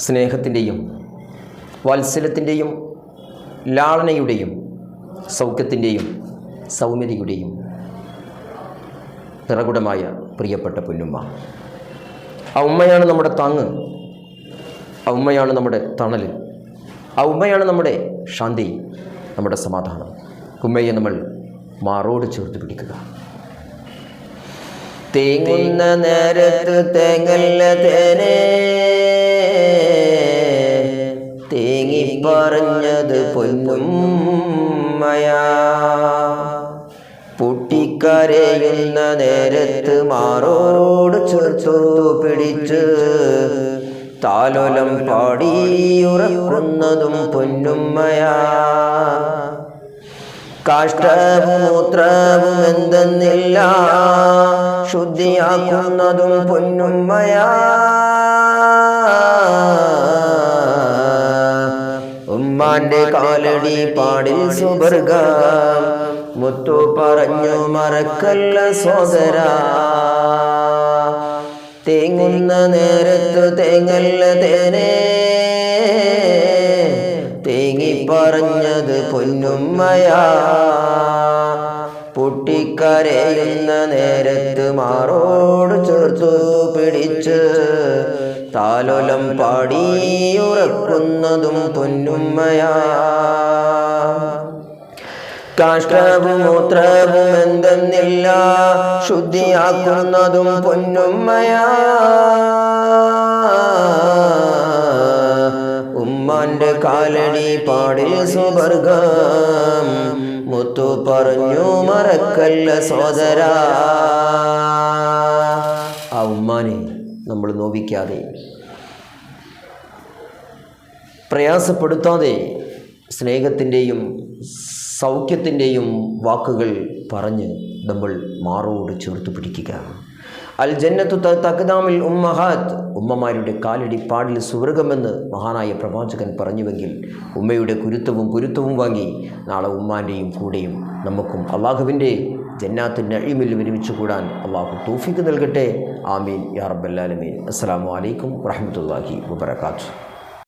സ്നേഹത്തിൻ്റെയും വാത്സല്യത്തിൻ്റെയും ലാളനയുടെയും സൗഖ്യത്തിൻ്റെയും സൗമ്യതയുടെയും നിറകുടമായ പ്രിയപ്പെട്ട പൊന്നുമ്മ. ആ ഉമ്മയാണ് നമ്മുടെ താങ്ങ്, ആ ഉമ്മയാണ് നമ്മുടെ തണൽ, ആ ഉമ്മയാണ് നമ്മുടെ ശാന്തി, നമ്മുടെ സമാധാനം. ഉമ്മയെ നമ്മൾ മാറോട് ചേർത്ത് പിടിക്കുക. തേങ്ങുന്ന നേരത്ത് തേങ്ങല്ല തേനേ, തേങ്ങി പറഞ്ഞത് പൊന്നുമ്മയാ. പൊട്ടിക്കരയുന്ന നേരത്ത് മാറോട് ചേർത്തു പിടിച്ച് താലോലം പാടിയുറക്കുന്നതും പൊന്നുമ്മയാ. കാഷ്ടവും മൂത്രവും എന്തെന്നില്ല ശുദ്ധിയാക്കുന്നതും പൊന്നുമ്മയാ. ഉമ്മാന്റെ കാലടി പാടിൽ സുബർഗം മുത്തു പറഞ്ഞു മറക്കല്ല സോദരാ. തേങ്ങുന്ന നേരത്ത് തേങ്ങല്ല തേനേ, തേങ്ങി പറഞ്ഞത് പൊന്നുമ്മയാ. പൊട്ടിക്കരയുന്ന നേരത്ത് മാറോട് ചേർത്തു പിടിച്ച് താലോലം പാടിയുറക്കുന്നതും പൊന്നുമ്മയാ. കാഷ്ടവും മൂത്രവും എന്തെന്നില്ല ശുദ്ധിയാക്കുന്നതും പൊന്നുമ്മയാ. ഉമ്മാന്റെ കാലടി പാടിൽ സുബർഗം മുത്തു പറഞ്ഞു മറക്കല്ല സോദരാ. ആ ഉമ്മാനെ നമ്മൾ നോവിക്കാതെ, പ്രയാസപ്പെടുത്താതെ സ്നേഹത്തിൻ്റെയും സൗഖ്യത്തിൻ്റെയും വാക്കുകൾ പറഞ്ഞ് നമ്മൾ മാറോട് ചേർത്ത് പിടിക്കുക. അൽ ജന്നത്തു തഖ്ദാമിൽ ഉമ്മഹാത്ത്, ഉമ്മമാരുടെ കാലടി പാടിൽ സുവർഗമെന്ന് മഹാനായ പ്രവാചകൻ പറഞ്ഞുവെങ്കിൽ ഉമ്മയുടെ കുരുത്തവും വാങ്ങി നാളെ ഉമ്മാൻ്റെയും കൂടെയും നമുക്കും അള്ളാഹുവിൻ്റെ ജന്നാത്തുൽ നഈമിൽ ഒരുമിച്ച് കൂടാൻ അള്ളാഹു തൗഫീഖ് നൽകട്ടെ. ആമീൻ യാ റബ്ബൽ ആലമീൻ. അസ്സലാമു അലൈക്കും വറഹ്മത്തുള്ളാഹി വബറകാതുഹു.